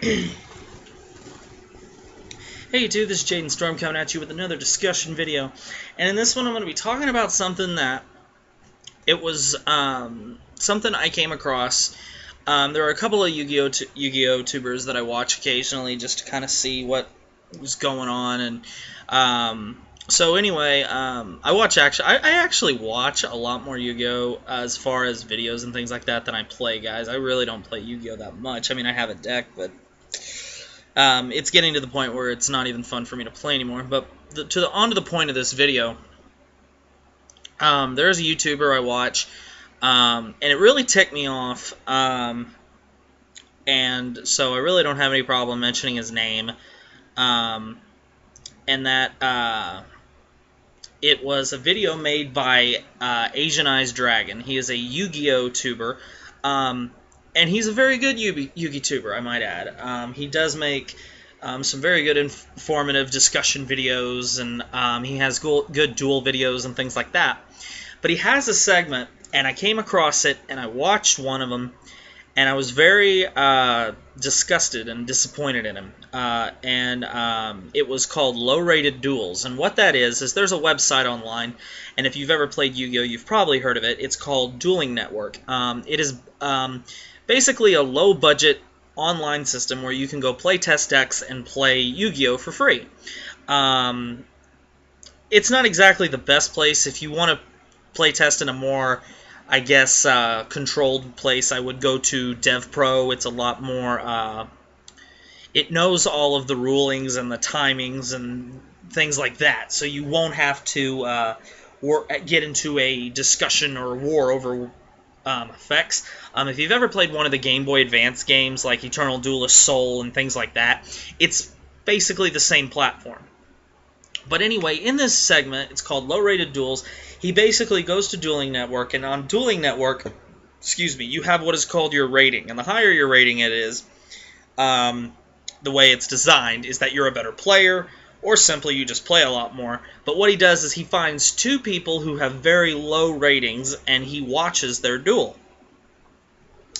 Hey YouTube, this is Jaden Storm coming at you with another discussion video. And in this one I'm going to be talking about something that it was something I came across. There are a couple of Yu-Gi-Oh tubers that I watch occasionally just to kind of see what was going on. And so anyway, I actually watch a lot more Yu-Gi-Oh as far as videos and things like that than I play, guys. I really don't play Yu-Gi-Oh that much. I mean, I have a deck, but it's getting to the point where it's not even fun for me to play anymore. But on to the point of this video, there's a YouTuber I watch, and it really ticked me off, and so I really don't have any problem mentioning his name, and that it was a video made by Asian Eyes Dragon. He is a Yu-Gi-Oh tuber, and he's a very good Yu-Gi tuber, I might add. He does make some very good informative discussion videos, and he has good duel videos and things like that. But he has a segment, and I came across it, and I watched one of them, and I was very disgusted and disappointed in him. It was called Rated Duels. And what that is there's a website online, and if you've ever played Yu-Gi-Oh, you've probably heard of it. It's called Dueling Network. It is basically a low-budget online system where you can go play test decks and play Yu-Gi-Oh for free. It's not exactly the best place. If you want to play test in a more, I guess, controlled place, I would go to DevPro. It's a lot more, it knows all of the rulings and the timings and things like that, so you won't have to get into a discussion or war over effects. If you've ever played one of the Game Boy Advance games like Eternal Duelist Soul and things like that, it's basically the same platform. But anyway, in this segment, it's called Low Rated Duels, he basically goes to Dueling Network, and on Dueling Network, you have what is called your rating. And the higher your rating it is, the way it's designed is that you're a better player, or simply you just play a lot more. But what he does is he finds two people who have very low ratings, and he watches their duel.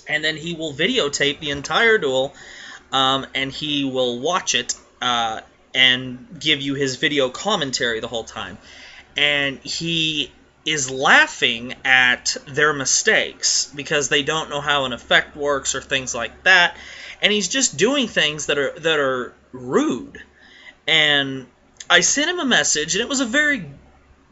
And then he will videotape the entire duel, and he will watch it, and give you his video commentary the whole time. And he is laughing at their mistakes because they don't know how an effect works or things like that. And he's just doing things that are rude. And I sent him a message, and it was a very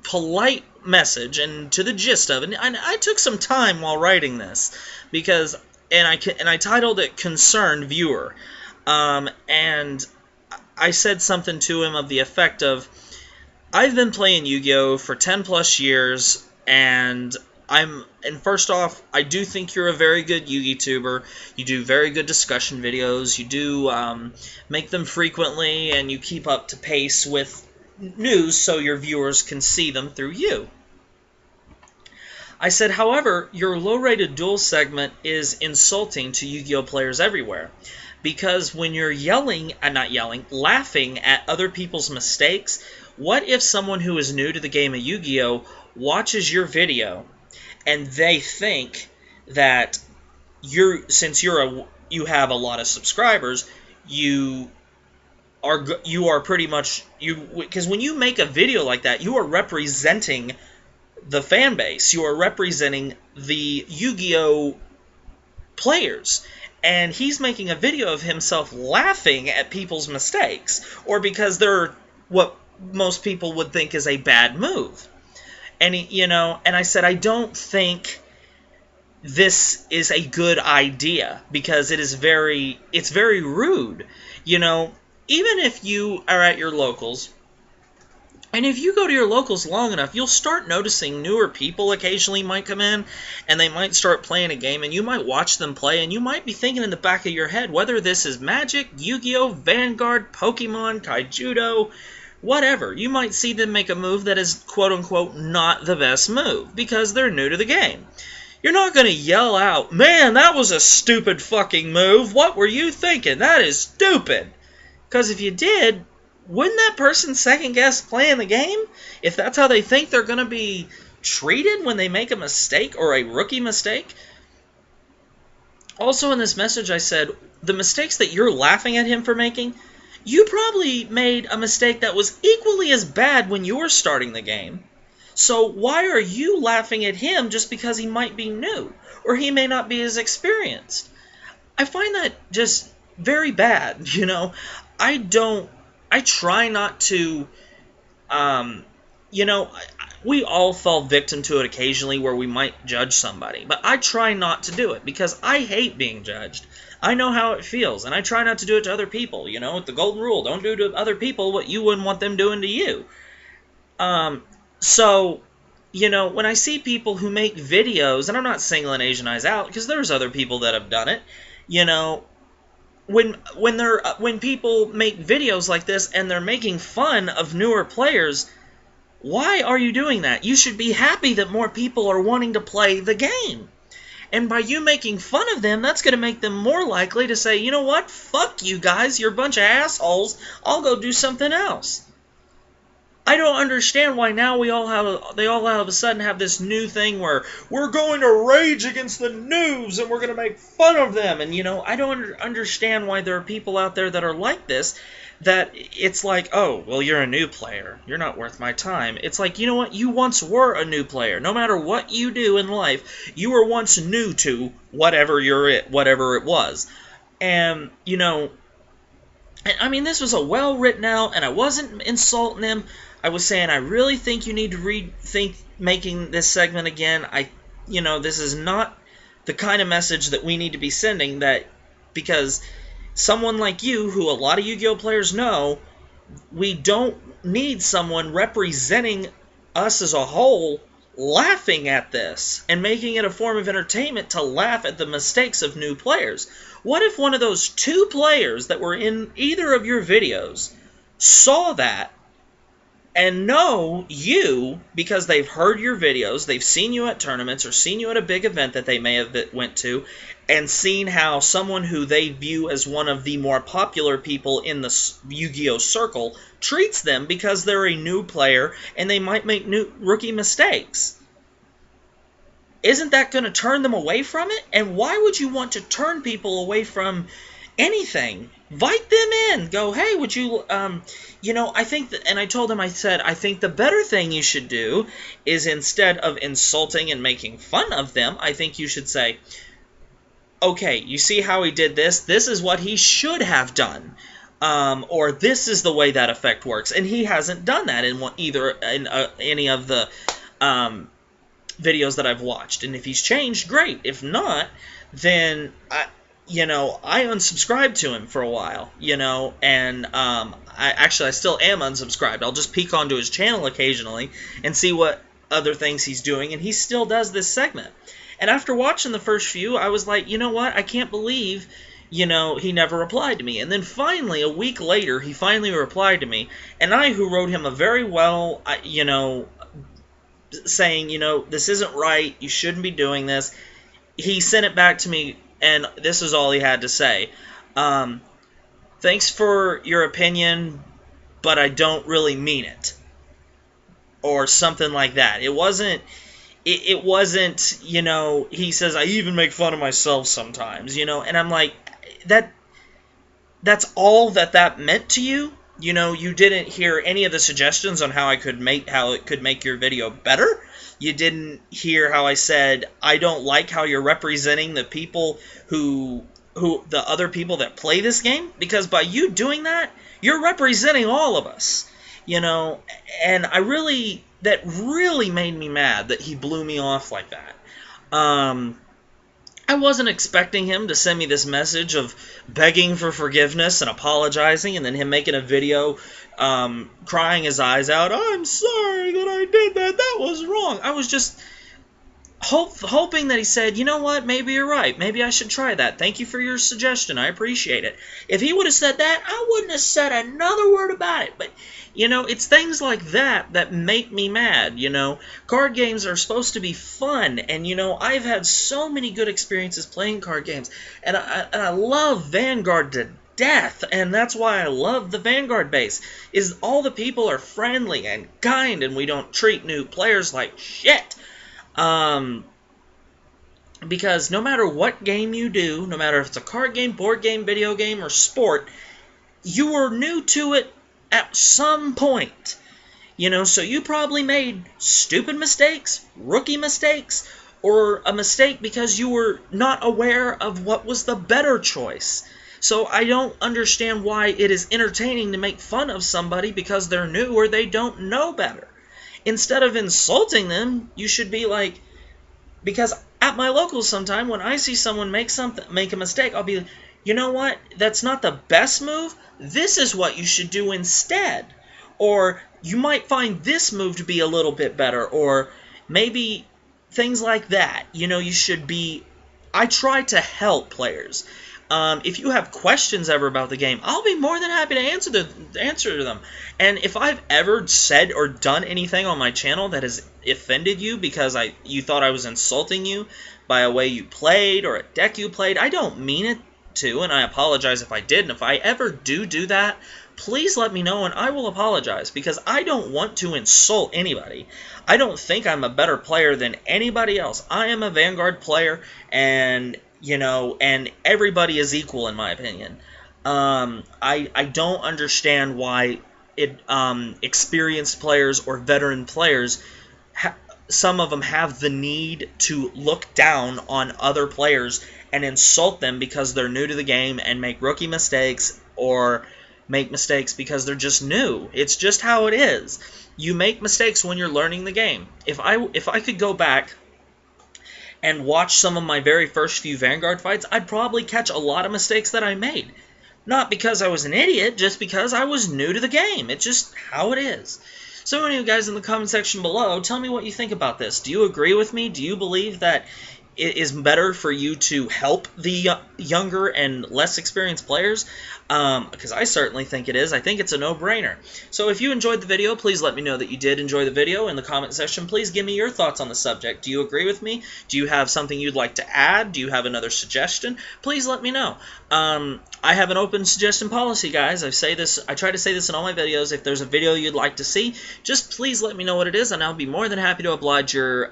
polite message and to the gist of it. And I took some time while writing this because I titled it Concerned Viewer. And I said something to him of the effect of, I've been playing Yu-Gi-Oh for 10 plus years, and first off, I do think you're a very good Yu-Gi tuber. You do very good discussion videos. You do make them frequently, and you keep up to pace with news so your viewers can see them through you. I said, however, your low-rated duel segment is insulting to Yu-Gi-Oh players everywhere. Because when you're laughing at other people's mistakes, what if someone who is new to the game of Yu-Gi-Oh watches your video and they think that since you have a lot of subscribers, you are pretty much because when you make a video like that, you are representing the fan base. You are representing the Yu-Gi-Oh players. And he's making a video of himself laughing at people's mistakes, or because they're what most people would think is a bad move. And and I said, I don't think this is a good idea because it's very rude. Even if you are at your locals, and if you go to your locals long enough, you'll start noticing newer people occasionally might come in, and they might start playing a game, and you might watch them play, and you might be thinking in the back of your head whether this is Magic, Yu-Gi-Oh, Vanguard, Pokemon, Kaijudo, whatever. You might see them make a move that is quote-unquote not the best move, because they're new to the game. You're not going to yell out, man, that was a stupid fucking move, what were you thinking? That is stupid. Because if you did, wouldn't that person second-guess playing the game? If that's how they think they're going to be treated when they make a mistake or a rookie mistake? Also in this message I said, the mistakes that you're laughing at him for making, you probably made a mistake that was equally as bad when you were starting the game. So why are you laughing at him just because he might be new, or he may not be as experienced? I find that just very bad, I try not to, um, you know, we all fall victim to it occasionally where we might judge somebody, but I try not to do it because I hate being judged. I know how it feels, and I try not to do it to other people. The golden rule: don't do to other people what you wouldn't want them doing to you. Um, so, when I see people who make videos, and I'm not singling Asian Eyes out because there's other people that have done it, you know, when people make videos like this and they're making fun of newer players, why are you doing that? You should be happy that more people are wanting to play the game. And by you making fun of them, that's going to make them more likely to say, you know what, fuck you guys, you're a bunch of assholes, I'll go do something else. I don't understand why now they all of a sudden have this new thing where we're going to rage against the noobs and we're going to make fun of them. And, I don't understand why there are people out there that are like this, that it's like, oh, well, you're a new player. You're not worth my time. It's like, you know what? You once were a new player. No matter what you do in life, you were once new to whatever it was. And, I mean, this was a well-written out, and I wasn't insulting him. I was saying I really think you need to rethink making this segment again. This is not the kind of message that we need to be sending, because someone like you, who a lot of Yu-Gi-Oh players know, we don't need someone representing us as a whole laughing at this and making it a form of entertainment to laugh at the mistakes of new players. What if one of those two players that were in either of your videos saw that and know you because they've heard your videos, they've seen you at tournaments or seen you at a big event that they may have went to, and seen how someone who they view as one of the more popular people in the Yu-Gi-Oh circle treats them because they're a new player and they might make new rookie mistakes? Isn't that going to turn them away from it? And why would you want to turn people away from anything? Invite them in. Go, hey, would you, I think that, and I told him, I said, I think the better thing you should do is, instead of insulting and making fun of them, I think you should say, okay, you see how he did this? This is what he should have done. Or this is the way that effect works. And he hasn't done that in any of the videos that I've watched. And if he's changed, great. If not, then I unsubscribed to him for a while, and I still am unsubscribed. I'll just peek onto his channel occasionally and see what other things he's doing, and he still does this segment. And after watching the first few, I was like, you know what? I can't believe, he never replied to me. And then finally, a week later, he finally replied to me, and I, who wrote him a very well, saying, this isn't right, you shouldn't be doing this, he sent it back to me, and this is all he had to say. Thanks for your opinion, but I don't really mean it. Or something like that. It wasn't, he says, I even make fun of myself sometimes, and I'm like, that's all that meant to you? You didn't hear any of the suggestions on how it could make your video better. You didn't hear how I said, I don't like how you're representing the people the other people that play this game, because by you doing that, you're representing all of us, and that really made me mad that he blew me off like that. I wasn't expecting him to send me this message of begging for forgiveness and apologizing, and then him making a video crying his eyes out, I'm sorry that I did that, that was wrong. I was just hoping that he said, you know what, maybe you're right, maybe I should try that, thank you for your suggestion, I appreciate it. If he would have said that, I wouldn't have said another word about it. But it's things like that make me mad. Card games are supposed to be fun, and I've had so many good experiences playing card games, and I love Vanguard to death, and that's why I love the Vanguard base, is all the people are friendly and kind, and we don't treat new players like shit. Because no matter what game you do, no matter if it's a card game, board game, video game, or sport, you were new to it at some point. So you probably made stupid mistakes, rookie mistakes, or a mistake because you were not aware of what was the better choice. So I don't understand why it is entertaining to make fun of somebody because they're new or they don't know better. Instead of insulting them, you should be like, because at my locals sometime, when I see someone make a mistake, I'll be like, you know what? That's not the best move. This is what you should do instead. Or you might find this move to be a little bit better. Or maybe things like that. You should be... I try to help players. If you have questions ever about the game, I'll be more than happy to answer them. And if I've ever said or done anything on my channel that has offended you because you thought I was insulting you by a way you played or a deck you played, I don't mean it to, and I apologize if I did. And if I ever do that, please let me know and I will apologize, because I don't want to insult anybody. I don't think I'm a better player than anybody else. I am a Vanguard player, and and everybody is equal in my opinion. I don't understand why experienced players or veteran players, some of them have the need to look down on other players and insult them because they're new to the game and make rookie mistakes or make mistakes because they're just new. It's just how it is. You make mistakes when you're learning the game. If I could go back and watch some of my very first few Vanguard fights, I'd probably catch a lot of mistakes that I made. Not because I was an idiot, just because I was new to the game. It's just how it is. So anyway, guys, in the comment section below, tell me what you think about this. Do you agree with me? Do you believe that it is better for you to help the younger and less experienced players? Because I certainly think it is. I think it's a no-brainer. So if you enjoyed the video, please let me know that you did enjoy the video in the comment section. Please give me your thoughts on the subject. Do you agree with me? Do you have something you'd like to add? Do you have another suggestion? Please let me know. I have an open suggestion policy, guys. I try to say this in all my videos. If there's a video you'd like to see, just please let me know what it is, and I'll be more than happy to oblige your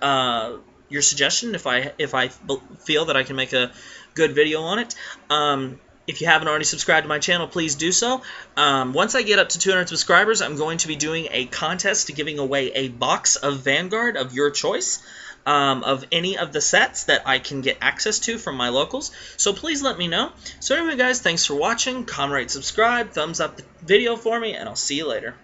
suggestion if I feel that I can make a good video on it. If you haven't already subscribed to my channel, please do so. Once I get up to 200 subscribers, I'm going to be doing a contest to giving away a box of Vanguard of your choice, of any of the sets that I can get access to from my locals. So please let me know. So anyway, guys, thanks for watching. Comment, rate, subscribe, thumbs up the video for me, and I'll see you later.